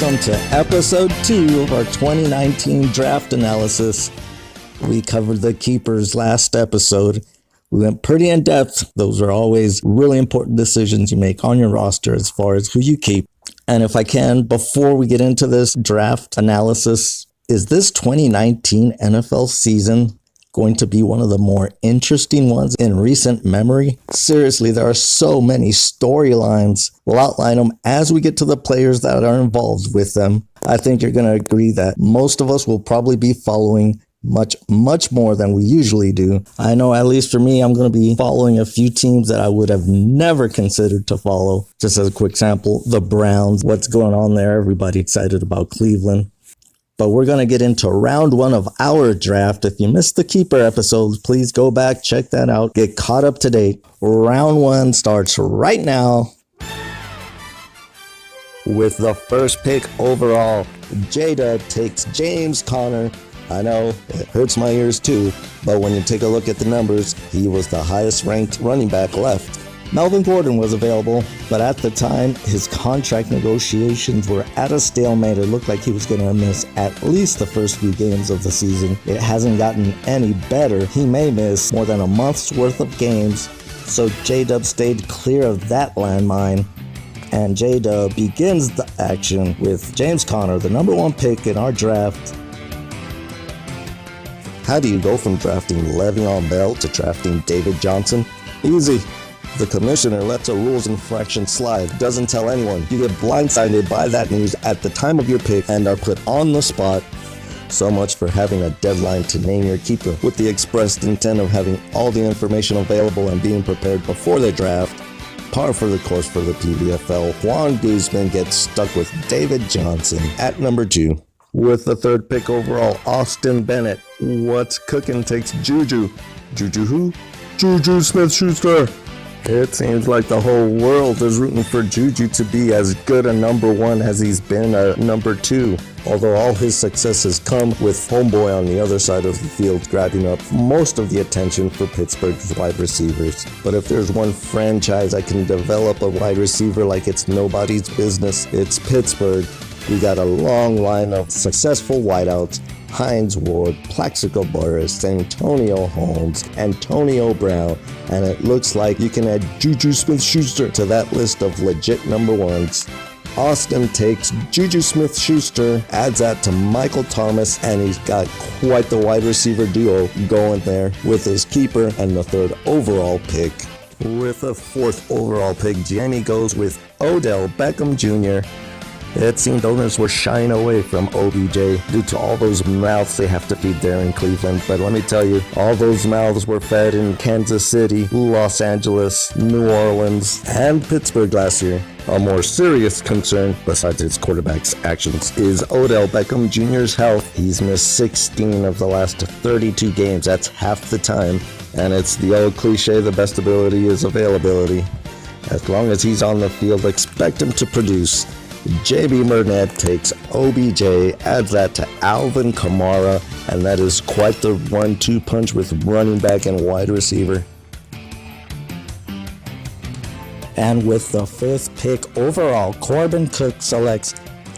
welcome to episode 2 of our 2019 draft analysis. We covered the keepers last episode. We went pretty in depth. Those are always really important decisions you make on your roster as far as who you keep. And if I can, before we get into this draft analysis, is this 2019 NFL season going to be one of the more interesting ones in recent memory? Seriously, there are so many storylines. We'll outline them as we get to the players that are involved with them. I think you're going to agree that most of us will probably be following much more than we usually do. I know, at least for me, I'm going to be following a few teams that I would have never considered to follow. Just as a quick sample, the Browns. What's going on there? Everybody excited about Cleveland. But we're going to get into round 1 of our draft. If you missed the keeper episodes, please go back, check that out, get caught up to date. Round 1 starts right now with the first pick overall. J-Dub takes James Conner. I know, it hurts my ears too, but when you take a look at the numbers, he was the highest ranked running back left. Melvin Gordon was available, but at the time, his contract negotiations were at a stalemate. It looked like he was going to miss at least the first few games of the season. It hasn't gotten any better. He may miss more than a month's worth of games, so J-Dub stayed clear of that landmine. And J-Dub begins the action with James Conner, the number 1 pick in our draft. How do you go from drafting Le'Veon Bell to drafting David Johnson? Easy. The commissioner lets a rules infraction slide, doesn't tell anyone. You get blindsided by that news at the time of your pick and are put on the spot. So much for having a deadline to name your keeper. With the expressed intent of having all the information available and being prepared before the draft, par for the course for the PVFL. Juan Guzman gets stuck with David Johnson at number 2. With the 3rd pick overall, Austin Bennett. What's cooking takes Juju. Juju who? Juju Smith-Schuster. It seems like the whole world is rooting for Juju to be as good a number 1 as he's been a number 2. Although all his success has come with homeboy on the other side of the field grabbing up most of the attention for Pittsburgh's wide receivers. But if there's one franchise that can develop a wide receiver like it's nobody's business, it's Pittsburgh. We got a long line of successful wideouts: Hines Ward, Plaxico Burress, Antonio Holmes, Antonio Brown, and it looks like you can add Juju Smith-Schuster to that list of legit number 1s. Austin takes Juju Smith-Schuster, adds that to Michael Thomas, and he's got quite the wide receiver duo going there with his keeper and the 3rd overall pick. With the 4th overall pick, Jamie goes with Odell Beckham Jr. It seemed owners were shying away from OBJ due to all those mouths they have to feed there in Cleveland. But let me tell you, all those mouths were fed in Kansas City, Los Angeles, New Orleans, and Pittsburgh last year. A more serious concern, besides his quarterback's actions, is Odell Beckham Jr.'s health. He's missed 16 of the last 32 games. That's half the time. And it's the old cliche, the best ability is availability. As long as he's on the field, expect him to produce. JB Burnett takes OBJ, adds that to Alvin Kamara, and that is quite the 1-2 punch with running back and wide receiver. And with the 5th pick overall, Corbin Cook selects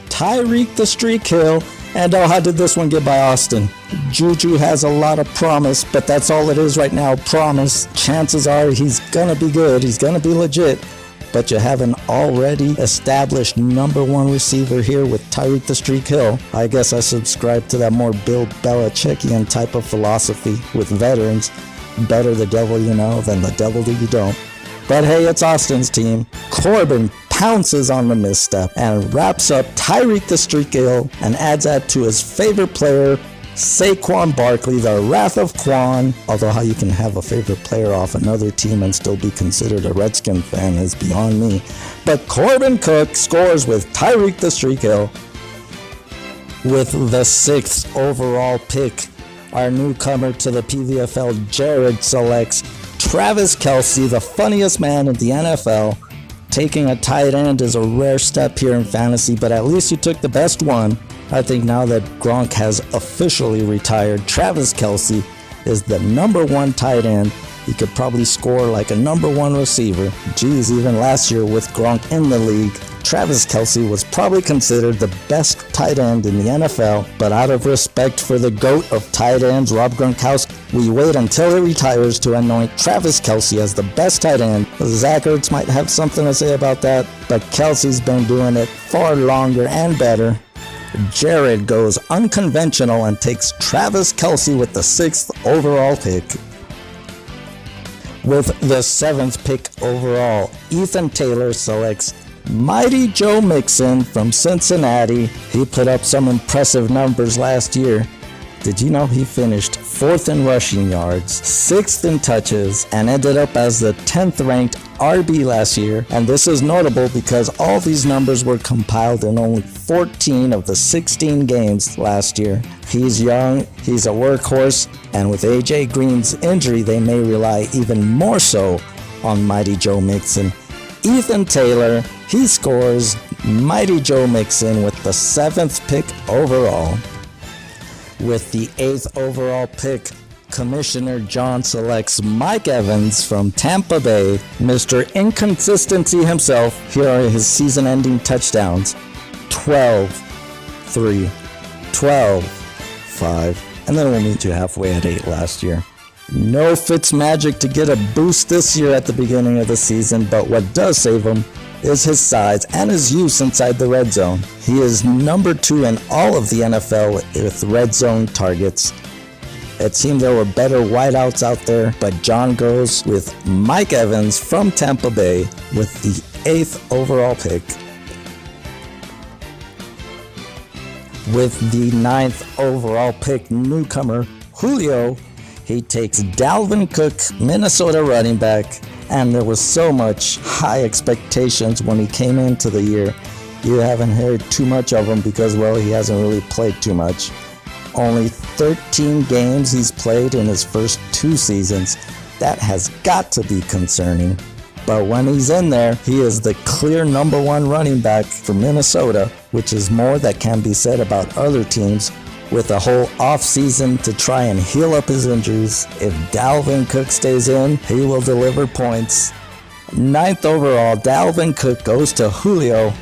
Tyreek the Streak Hill. And oh, how did this one get by Austin? Juju has a lot of promise, but that's all it is right now, promise. Chances are he's gonna be good, he's gonna be legit. But you have an already established number 1 receiver here with Tyreek the Streak Hill. I guess I subscribe to that more Bill Belichickian type of philosophy with veterans. Better the devil you know than the devil that you don't. But hey, it's Austin's team. Corbin pounces on the misstep and wraps up Tyreek the Streak Hill and adds that to his favorite player, Saquon Barkley, the Wrath of Quan. Although how you can have a favorite player off another team and still be considered a Redskin fan is beyond me. But Corbin Cook scores with Tyreek the Streak Hill. With the 6th overall pick, our newcomer to the PVFL, Jared, selects Travis Kelce, the funniest man in the NFL. Taking a tight end is a rare step here in fantasy, but at least you took the best one. I think now that Gronk has officially retired, Travis Kelce is the number 1 tight end. he could probably score like a number one receiver. Geez, even last year with Gronk in the league, Travis Kelce was probably considered the best tight end in the NFL, but out of respect for the GOAT of tight ends, Rob Gronkowski, we wait until he retires to anoint Travis Kelce as the best tight end. Zach Ertz might have something to say about that, but Kelce's been doing it far longer and better. Jared goes unconventional and takes Travis Kelce with the 6th overall pick. With the 7th pick overall, Ethan Taylor selects Mighty Joe Mixon from Cincinnati. He put up some impressive numbers last year. Did you know he finished 4th in rushing yards, 6th in touches, and ended up as the 10th ranked RB last year? And this is notable because all these numbers were compiled in only 14 of the 16 games last year. He's young, he's a workhorse, and with AJ Green's injury, they may rely even more so on Mighty Joe Mixon. Ethan Taylor, he scores Mighty Joe Mixon with the 7th pick overall. With the 8th overall pick, Commissioner John selects Mike Evans from Tampa Bay. Mr. Inconsistency himself. Here are his season-ending touchdowns. 12, 3, 12, 5, and then we'll meet you halfway at 8 last year. No Fitzmagic to get a boost this year at the beginning of the season, but what does save him is his size and his use inside the red zone. He is number 2 in all of the NFL with red zone targets. It seemed there were better wideouts out there, but John goes with Mike Evans from Tampa Bay with the 8th overall pick. With the 9th overall pick, newcomer Julio, he takes Dalvin Cook, Minnesota running back, and there was so much high expectations when he came into the year. You haven't heard too much of him because, well, he hasn't really played too much. Only 13 games he's played in his first 2 seasons. That has got to be concerning. But when he's in there, he is the clear number 1 running back for Minnesota, which is more that can be said about other teams. With a whole offseason to try and heal up his injuries, if Dalvin Cook stays in, he will deliver points. 9th overall, Dalvin Cook goes to Julio.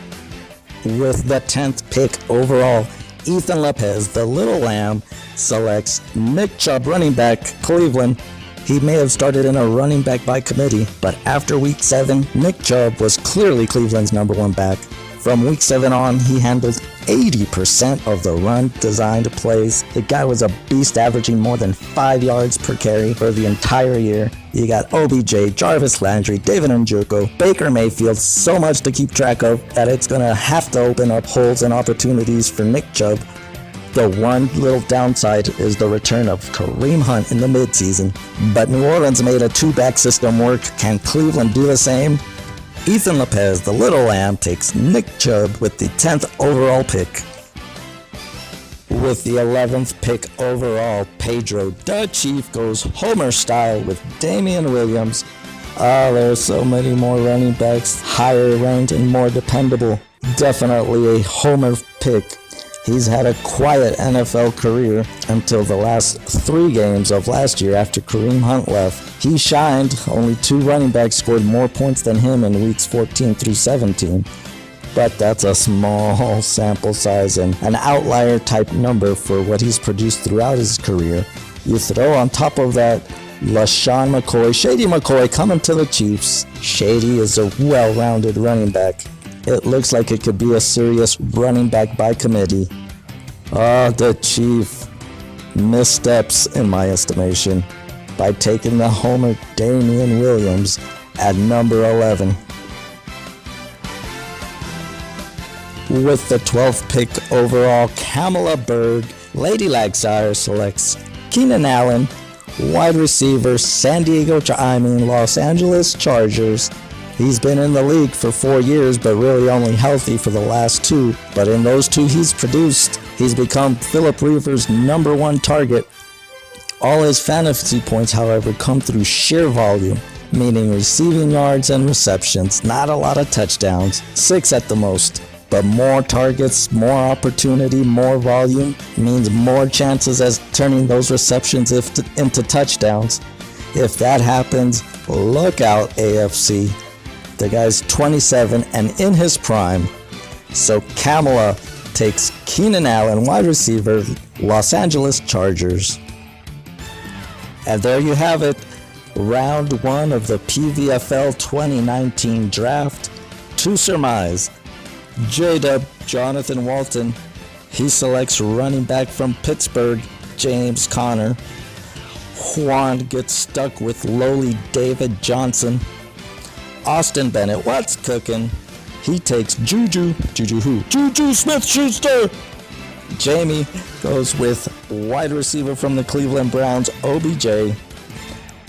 With the 10th pick overall, Ethan Lopez, the Little Lamb, selects Nick Chubb, running back, Cleveland. He may have started in a running back by committee, but after week 7, Nick Chubb was clearly Cleveland's number 1 back. From week 7 on, he handled 80% of the run-designed plays. The guy was a beast, averaging more than 5 yards per carry for the entire year. You got OBJ, Jarvis Landry, David Njoku, Baker Mayfield, so much to keep track of that it's going to have to open up holes and opportunities for Nick Chubb. The one little downside is the return of Kareem Hunt in the midseason, but New Orleans made a 2-back system work. Can Cleveland do the same? Ethan Lopez, the Little Lamb, takes Nick Chubb with the 10th overall pick. With the 11th pick overall, Pedro the Chief goes Homer style with Damian Williams. There's so many more running backs, higher ranked and more dependable. Definitely a Homer pick. He's had a quiet NFL career until the last 3 games of last year after Kareem Hunt left. He shined. Only 2 running backs scored more points than him in weeks 14 through 17. But that's a small sample size and an outlier type number for what he's produced throughout his career. You throw on top of that LaShawn McCoy, Shady McCoy coming to the Chiefs. Shady is a well-rounded running back. It looks like it could be a serious running back by committee. The Chief missteps in my estimation by taking the Homer Damian Williams at number 11. With the 12th pick overall, Kamala Berg, Lady Lagsire selects Keenan Allen, wide receiver, Los Angeles Chargers. He's been in the league for 4 years, but really only healthy for the last 2. But in those 2 he's produced, he's become Philip Rivers' number 1 target. All his fantasy points, however, come through sheer volume, meaning receiving yards and receptions. Not a lot of touchdowns, 6 at the most. But more targets, more opportunity, more volume means more chances as turning those receptions into touchdowns. If that happens, look out, AFC. The guy's 27 and in his prime. So Kamala takes Keenan Allen, wide receiver, Los Angeles Chargers. And there you have it. Round 1 of the PVFL 2019 draft. To surmise, J-Dub, Jonathan Walton, he selects running back from Pittsburgh, James Conner. Juan gets stuck with lowly David Johnson. Austin Bennett, what's cooking? He takes Juju Smith-Schuster. Jamie goes with wide receiver from the Cleveland Browns, OBJ.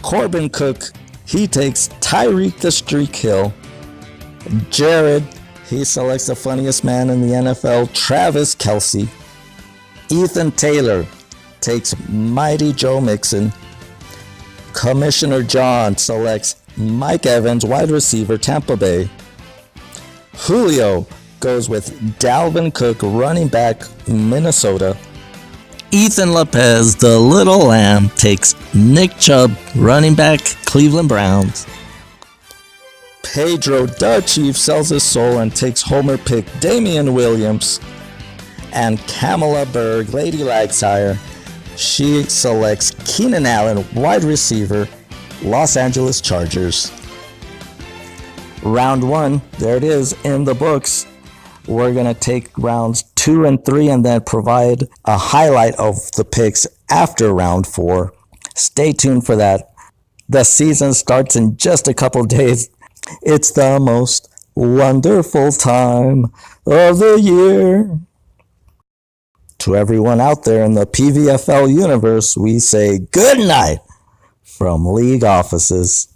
Corbin Cook, he takes Tyreek the Streak Hill. Jared, he selects the funniest man in the NFL, Travis Kelce. Ethan Taylor takes Mighty Joe Mixon. Commissioner John selects Mike Evans, wide receiver, Tampa Bay. Julio goes with Dalvin Cook, running back, Minnesota. Ethan Lopez, the little lamb, takes Nick Chubb, running back, Cleveland Browns. Pedro the Chief sells his soul and takes homer pick Damian Williams. And Kamala Berg, Lady Lagsire, she selects Keenan Allen, wide receiver, Los Angeles Chargers. Round 1, there it is in the books. We're going to take rounds 2 and 3 and then provide a highlight of the picks after round 4. Stay tuned for that. The season starts in just a couple days. It's the most wonderful time of the year. To everyone out there in the PVFL universe, we say good night from league offices.